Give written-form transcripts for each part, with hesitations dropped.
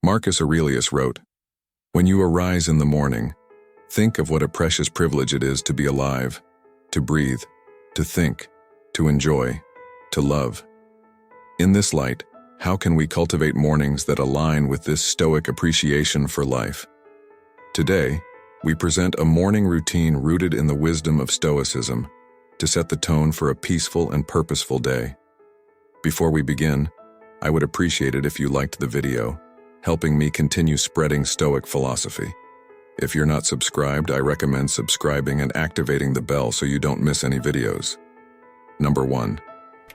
Marcus Aurelius wrote, "When you arise in the morning, think of what a precious privilege it is to be alive, to breathe, to think, to enjoy, to love." In this light, how can we cultivate mornings that align with this Stoic appreciation for life? Today, we present a morning routine rooted in the wisdom of Stoicism to set the tone for a peaceful and purposeful day. Before we begin, I would appreciate it if you liked the video, helping me continue spreading Stoic philosophy. If you're not subscribed, I recommend subscribing and activating the bell so you don't miss any videos. Number 1.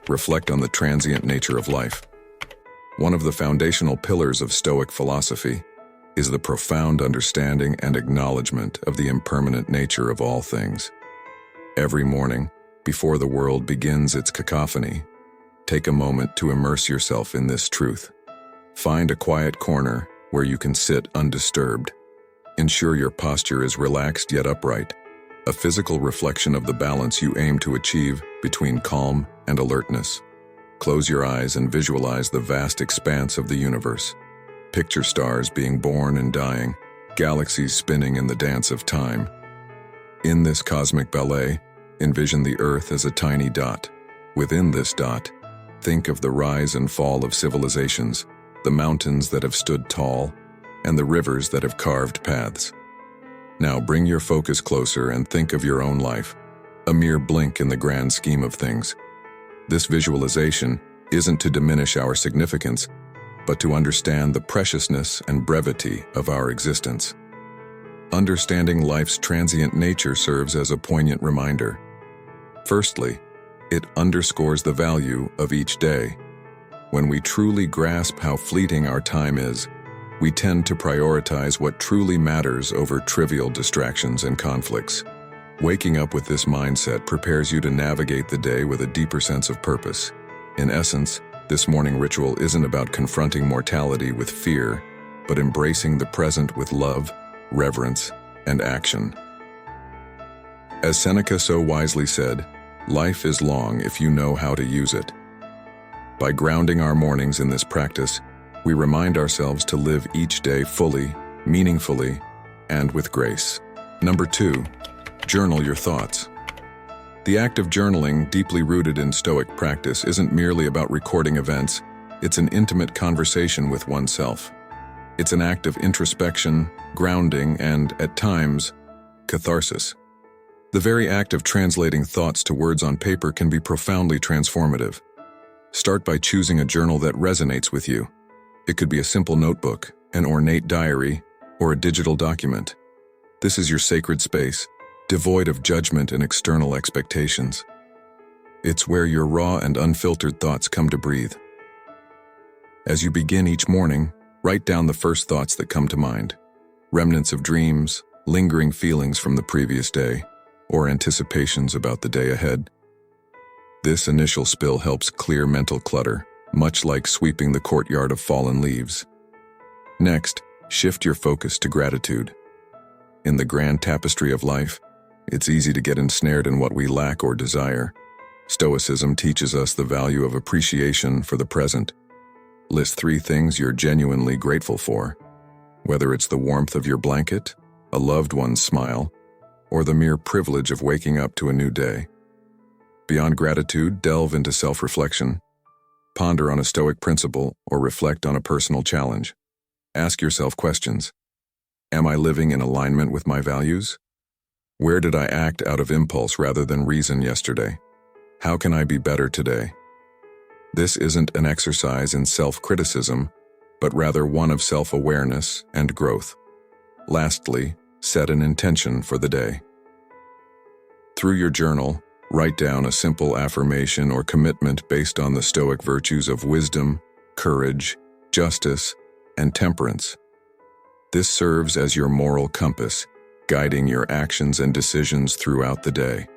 Reflect on the transient nature of life. One of the foundational pillars of Stoic philosophy is the profound understanding and acknowledgement of the impermanent nature of all things. Every morning, before the world begins its cacophony, take a moment to immerse yourself in this truth. Find a quiet corner where you can sit undisturbed. Ensure your posture is relaxed yet upright, a physical reflection of the balance you aim to achieve between calm and alertness. Close your eyes and visualize the vast expanse of the universe. Picture stars being born and dying, galaxies spinning in the dance of time. In this cosmic ballet, envision the Earth as a tiny dot. Within this dot, think of the rise and fall of civilizations, the mountains that have stood tall, and the rivers that have carved paths. Now bring your focus closer and think of your own life, a mere blink in the grand scheme of things. This visualization isn't to diminish our significance, but to understand the preciousness and brevity of our existence. Understanding life's transient nature serves as a poignant reminder. Firstly, it underscores the value of each day. When we truly grasp how fleeting our time is, we tend to prioritize what truly matters over trivial distractions and conflicts. Waking up with this mindset prepares you to navigate the day with a deeper sense of purpose. In essence, this morning ritual isn't about confronting mortality with fear, but embracing the present with love, reverence, and action. As Seneca so wisely said, "Life is long if you know how to use it." By grounding our mornings in this practice, we remind ourselves to live each day fully, meaningfully, and with grace. Number 2, journal your thoughts. The act of journaling, deeply rooted in Stoic practice, isn't merely about recording events, it's an intimate conversation with oneself. It's an act of introspection, grounding, and, at times, catharsis. The very act of translating thoughts to words on paper can be profoundly transformative. Start by choosing a journal that resonates with you. It could be a simple notebook, an ornate diary, or a digital document. This is your sacred space, devoid of judgment and external expectations. It's where your raw and unfiltered thoughts come to breathe. As you begin each morning, write down the first thoughts that come to mind. Remnants of dreams, lingering feelings from the previous day, or anticipations about the day ahead. This initial spill helps clear mental clutter, much like sweeping the courtyard of fallen leaves. Next, shift your focus to gratitude. In the grand tapestry of life, it's easy to get ensnared in what we lack or desire. Stoicism teaches us the value of appreciation for the present. List 3 things you're genuinely grateful for, whether it's the warmth of your blanket, a loved one's smile, or the mere privilege of waking up to a new day. Beyond gratitude, delve into self-reflection. Ponder on a Stoic principle or reflect on a personal challenge. Ask yourself questions. Am I living in alignment with my values? Where did I act out of impulse rather than reason yesterday? How can I be better today? This isn't an exercise in self-criticism, but rather one of self-awareness and growth. Lastly, set an intention for the day. Through your journal, write down a simple affirmation or commitment based on the Stoic virtues of wisdom, courage, justice, and temperance. This serves as your moral compass, guiding your actions and decisions throughout the day.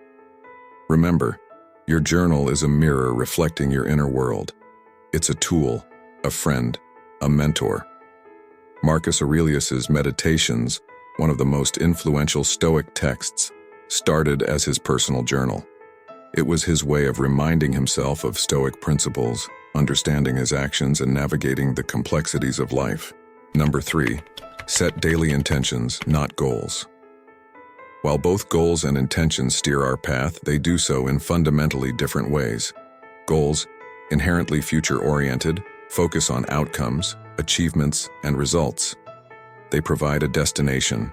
Remember, your journal is a mirror reflecting your inner world. It's a tool, a friend, a mentor. Marcus Aurelius's Meditations, one of the most influential Stoic texts, started as his personal journal. It was his way of reminding himself of Stoic principles, understanding his actions, and navigating the complexities of life. Number 3, set daily intentions, not goals. While both goals and intentions steer our path, they do so in fundamentally different ways. Goals, inherently future-oriented, focus on outcomes, achievements, and results. They provide a destination.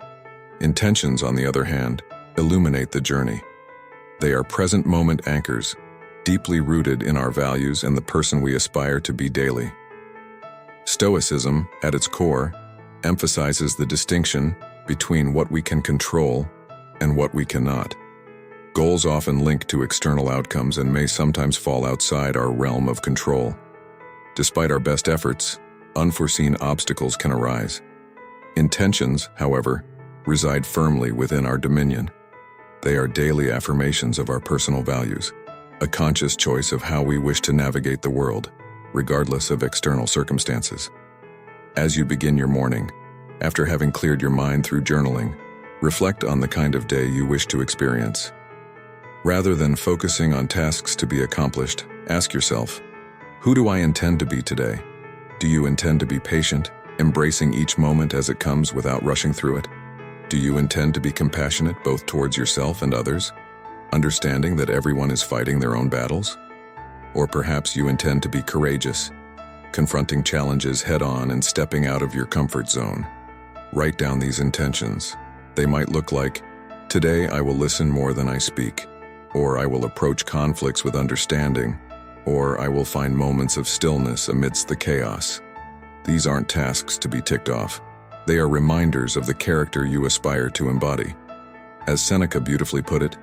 Intentions, on the other hand, illuminate the journey. They are present-moment anchors, deeply rooted in our values and the person we aspire to be daily. Stoicism, at its core, emphasizes the distinction between what we can control and what we cannot. Goals often link to external outcomes and may sometimes fall outside our realm of control. Despite our best efforts, unforeseen obstacles can arise. Intentions, however, reside firmly within our dominion. They are daily affirmations of our personal values, a conscious choice of how we wish to navigate the world, regardless of external circumstances. As you begin your morning, after having cleared your mind through journaling, reflect on the kind of day you wish to experience. Rather than focusing on tasks to be accomplished, ask yourself, who do I intend to be today? Do you intend to be patient, embracing each moment as it comes without rushing through it? Do you intend to be compassionate both towards yourself and others, understanding that everyone is fighting their own battles? Or perhaps you intend to be courageous, confronting challenges head-on and stepping out of your comfort zone. Write down these intentions. They might look like, today I will listen more than I speak, or I will approach conflicts with understanding, or I will find moments of stillness amidst the chaos. These aren't tasks to be ticked off. They are reminders of the character you aspire to embody. As Seneca beautifully put it,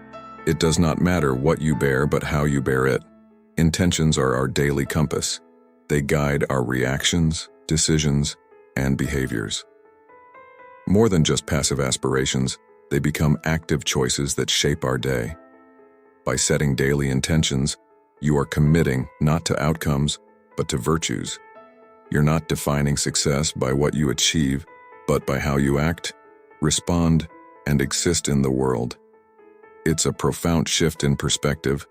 it does not matter what you bear but how you bear it. Intentions are our daily compass. They guide our reactions, decisions, and behaviors. More than just passive aspirations, they become active choices that shape our day. By setting daily intentions, you are committing not to outcomes, but to virtues. You're not defining success by what you achieve, but by how you act, respond, and exist in the world. It's a profound shift in perspective,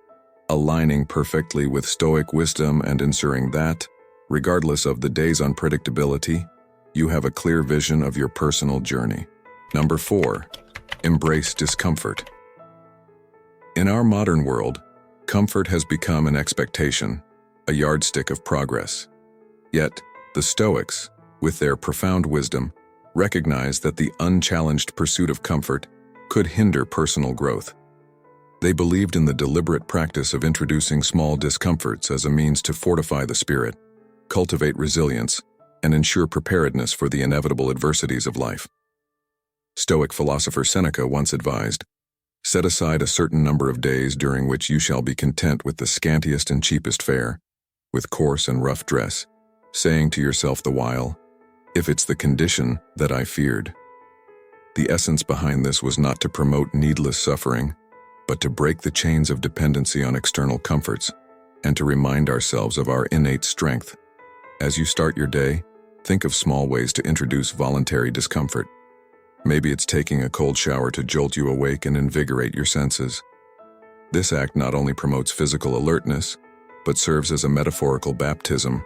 aligning perfectly with Stoic wisdom and ensuring that, regardless of the day's unpredictability, you have a clear vision of your personal journey. Number 4, embrace discomfort. In our modern world, comfort has become an expectation, a yardstick of progress. Yet, the Stoics, with their profound wisdom, recognize that the unchallenged pursuit of comfort could hinder personal growth. They believed in the deliberate practice of introducing small discomforts as a means to fortify the spirit, cultivate resilience, and ensure preparedness for the inevitable adversities of life. Stoic philosopher Seneca once advised, "Set aside a certain number of days during which you shall be content with the scantiest and cheapest fare, with coarse and rough dress, saying to yourself the while, 'If it's the condition that I feared.'" The essence behind this was not to promote needless suffering, but to break the chains of dependency on external comforts and to remind ourselves of our innate strength. As you start your day, think of small ways to introduce voluntary discomfort. Maybe it's taking a cold shower to jolt you awake and invigorate your senses. This act not only promotes physical alertness, but serves as a metaphorical baptism,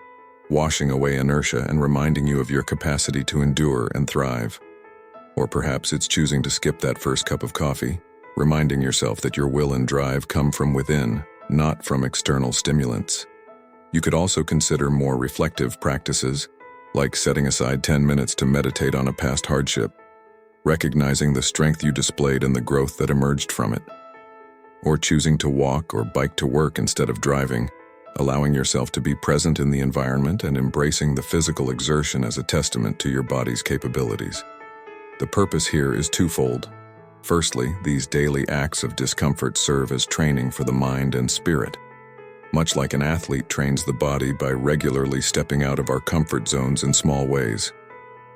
washing away inertia and reminding you of your capacity to endure and thrive. Or perhaps it's choosing to skip that first cup of coffee, reminding yourself that your will and drive come from within, not from external stimulants. You could also consider more reflective practices, like setting aside 10 minutes to meditate on a past hardship, recognizing the strength you displayed and the growth that emerged from it. Or choosing to walk or bike to work instead of driving, allowing yourself to be present in the environment and embracing the physical exertion as a testament to your body's capabilities. The purpose here is twofold. Firstly, these daily acts of discomfort serve as training for the mind and spirit. Much like an athlete trains the body by regularly stepping out of our comfort zones in small ways,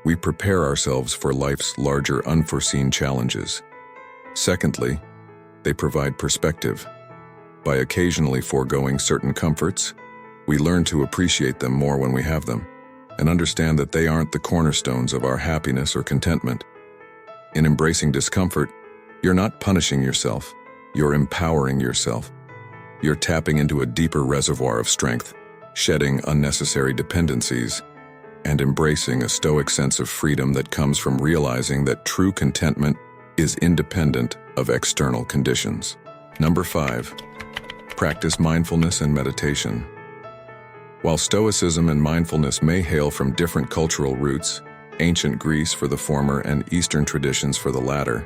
we prepare ourselves for life's larger unforeseen challenges. Secondly, they provide perspective. By occasionally foregoing certain comforts, we learn to appreciate them more when we have them, and understand that they aren't the cornerstones of our happiness or contentment. In embracing discomfort, you're not punishing yourself, you're empowering yourself. You're tapping into a deeper reservoir of strength, shedding unnecessary dependencies, and embracing a Stoic sense of freedom that comes from realizing that true contentment is independent of external conditions. Number 5. Practice mindfulness and meditation. While Stoicism and mindfulness may hail from different cultural roots, ancient Greece for the former and Eastern traditions for the latter,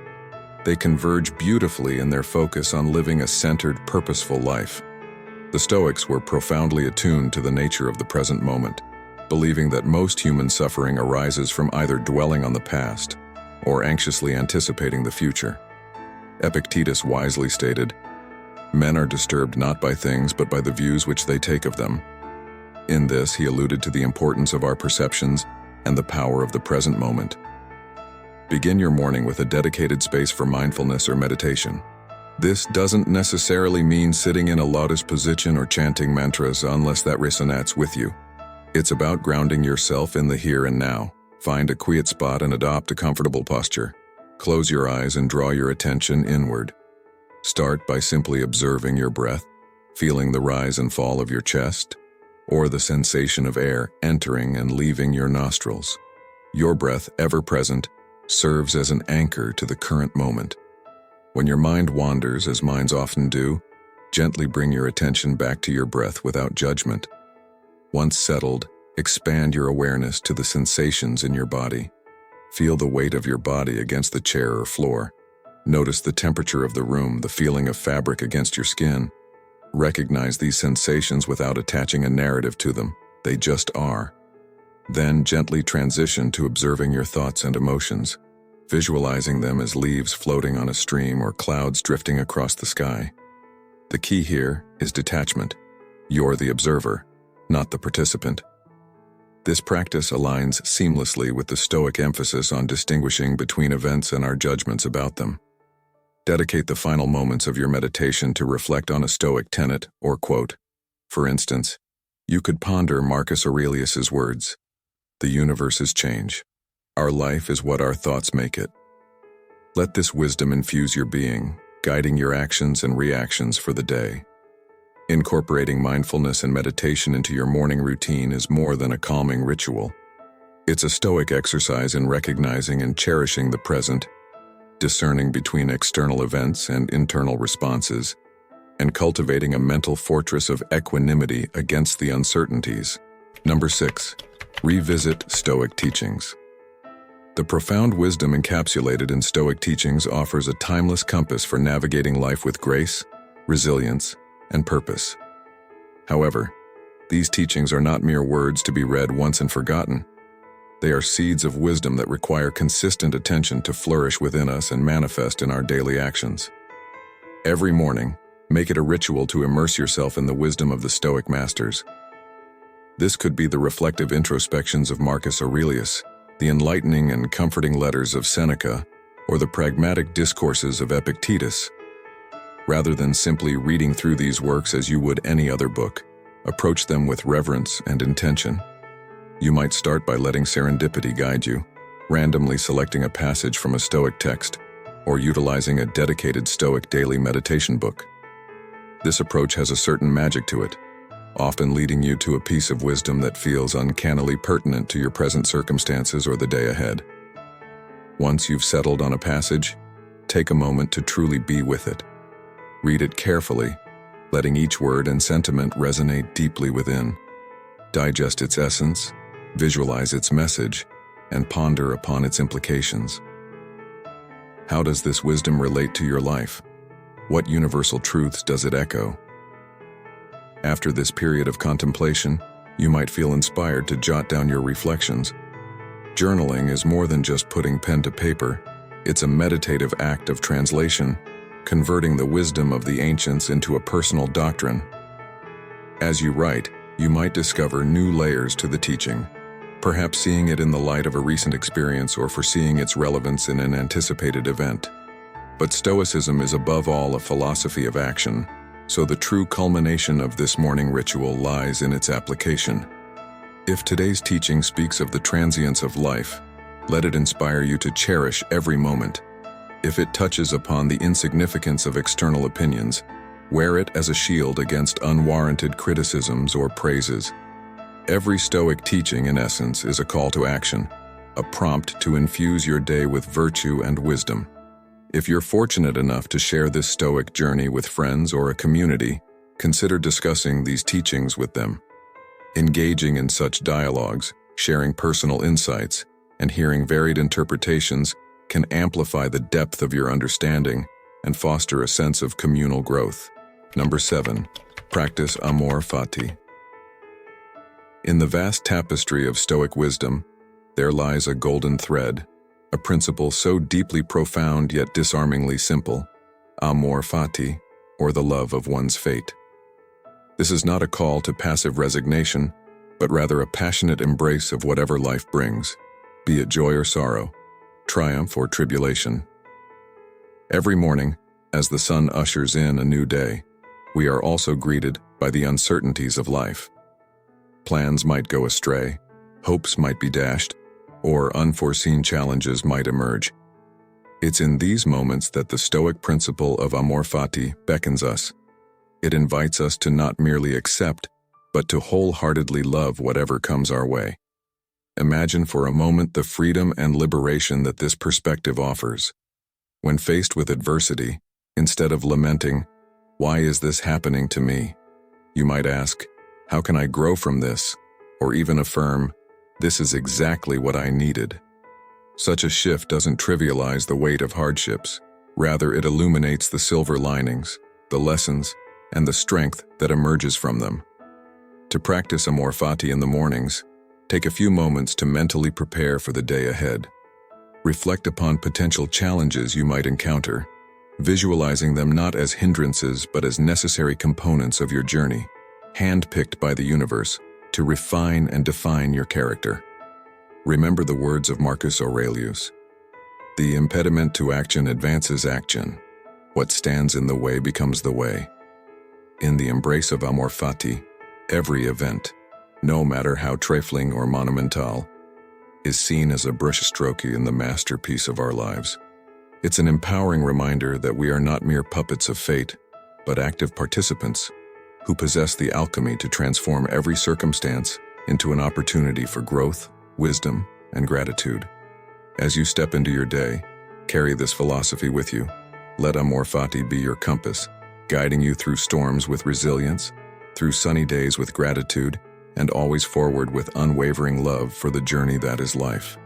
they converge beautifully in their focus on living a centered, purposeful life. The Stoics were profoundly attuned to the nature of the present moment, believing that most human suffering arises from either dwelling on the past or anxiously anticipating the future. Epictetus wisely stated, "Men are disturbed not by things but by the views which they take of them." In this, he alluded to the importance of our perceptions and the power of the present moment. Begin your morning with a dedicated space for mindfulness or meditation. This doesn't necessarily mean sitting in a lotus position or chanting mantras unless that resonates with you. It's about grounding yourself in the here and now. Find a quiet spot and adopt a comfortable posture. Close your eyes and draw your attention inward. Start by simply observing your breath, feeling the rise and fall of your chest, or the sensation of air entering and leaving your nostrils. Your breath, ever present, serves as an anchor to the current moment. When your mind wanders, as minds often do, gently bring your attention back to your breath without judgment. Once settled, expand your awareness to the sensations in your body. Feel the weight of your body against the chair or floor. Notice the temperature of the room, the feeling of fabric against your skin. Recognize these sensations without attaching a narrative to them. They just are. Then gently transition to observing your thoughts and emotions, visualizing them as leaves floating on a stream or clouds drifting across the sky. The key here is detachment. You're the observer, not the participant. This practice aligns seamlessly with the Stoic emphasis on distinguishing between events and our judgments about them. Dedicate the final moments of your meditation to reflect on a Stoic tenet or quote. For instance, you could ponder Marcus Aurelius's words, "The universe is change. Our life is what our thoughts make it." Let this wisdom infuse your being, guiding your actions and reactions for the day. Incorporating mindfulness and meditation into your morning routine is more than a calming ritual. It's a Stoic exercise in recognizing and cherishing the present, discerning between external events and internal responses, and cultivating a mental fortress of equanimity against the uncertainties. Number 6. Revisit Stoic teachings. The profound wisdom encapsulated in Stoic teachings offers a timeless compass for navigating life with grace, resilience, and purpose. However, these teachings are not mere words to be read once and forgotten. They are seeds of wisdom that require consistent attention to flourish within us and manifest in our daily actions. Every morning, make it a ritual to immerse yourself in the wisdom of the Stoic masters. This could be the reflective introspections of Marcus Aurelius, the enlightening and comforting letters of Seneca, or the pragmatic discourses of Epictetus. Rather than simply reading through these works as you would any other book, approach them with reverence and intention. You might start by letting serendipity guide you, randomly selecting a passage from a Stoic text, or utilizing a dedicated Stoic daily meditation book. This approach has a certain magic to it, often leading you to a piece of wisdom that feels uncannily pertinent to your present circumstances or the day ahead. Once you've settled on a passage, take a moment to truly be with it. Read it carefully, letting each word and sentiment resonate deeply within. Digest its essence, visualize its message, and ponder upon its implications. How does this wisdom relate to your life? What universal truths does it echo? After this period of contemplation, you might feel inspired to jot down your reflections. Journaling is more than just putting pen to paper. It's a meditative act of translation, converting the wisdom of the ancients into a personal doctrine. As you write, you might discover new layers to the teaching, perhaps seeing it in the light of a recent experience or foreseeing its relevance in an anticipated event. But Stoicism is above all a philosophy of action, so the true culmination of this morning ritual lies in its application. If today's teaching speaks of the transience of life, let it inspire you to cherish every moment. If it touches upon the insignificance of external opinions, wear it as a shield against unwarranted criticisms or praises. Every Stoic teaching, in essence, is a call to action, a prompt to infuse your day with virtue and wisdom. If you're fortunate enough to share this Stoic journey with friends or a community, consider discussing these teachings with them. Engaging in such dialogues, sharing personal insights, and hearing varied interpretations can amplify the depth of your understanding and foster a sense of communal growth. Number 7. Practice Amor Fati. In the vast tapestry of Stoic wisdom, there lies a golden thread, a principle so deeply profound yet disarmingly simple: Amor Fati, or the love of one's fate. This is not a call to passive resignation, but rather a passionate embrace of whatever life brings, be it joy or sorrow, triumph or tribulation. Every morning, as the sun ushers in a new day, we are also greeted by the uncertainties of life. Plans might go astray, hopes might be dashed, or unforeseen challenges might emerge. It's in these moments that the Stoic principle of Amor Fati beckons us. It invites us to not merely accept, but to wholeheartedly love whatever comes our way. Imagine for a moment the freedom and liberation that this perspective offers. When faced with adversity, instead of lamenting, "Why is this happening to me?" you might ask, "How can I grow from this?" Or even affirm, "This is exactly what I needed." Such a shift doesn't trivialize the weight of hardships. Rather, it illuminates the silver linings, the lessons, and the strength that emerges from them. To practice Amor Fati in the mornings, take a few moments to mentally prepare for the day ahead. Reflect upon potential challenges you might encounter, visualizing them not as hindrances but as necessary components of your journey, handpicked by the universe to refine and define your character. Remember the words of Marcus Aurelius: "The impediment to action advances action. What stands in the way becomes the way." In the embrace of Amor Fati, every event, no matter how trifling or monumental, is seen as a brushstroke in the masterpiece of our lives. It's an empowering reminder that we are not mere puppets of fate, but active participants who possess the alchemy to transform every circumstance into an opportunity for growth, wisdom, and gratitude. As you step into your day, carry this philosophy with you. Let Amor Fati be your compass, guiding you through storms with resilience, through sunny days with gratitude, and always forward with unwavering love for the journey that is life.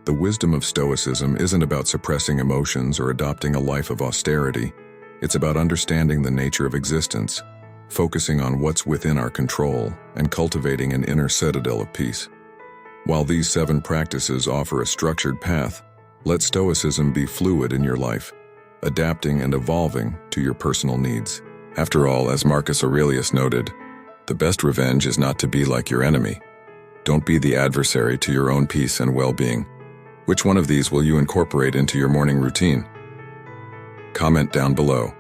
The wisdom of Stoicism isn't about suppressing emotions or adopting a life of austerity. It's about understanding the nature of existence, focusing on what's within our control, and cultivating an inner citadel of peace. While these 7 practices offer a structured path, let Stoicism be fluid in your life, adapting and evolving to your personal needs. After all, as Marcus Aurelius noted, the best revenge is not to be like your enemy. Don't be the adversary to your own peace and well-being. Which one of these will you incorporate into your morning routine? Comment down below.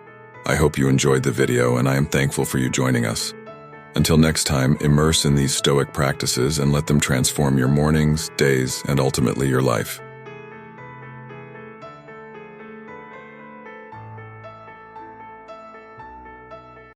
I hope you enjoyed the video, and I am thankful for you joining us. Until next time, immerse in these Stoic practices and let them transform your mornings, days, and ultimately your life.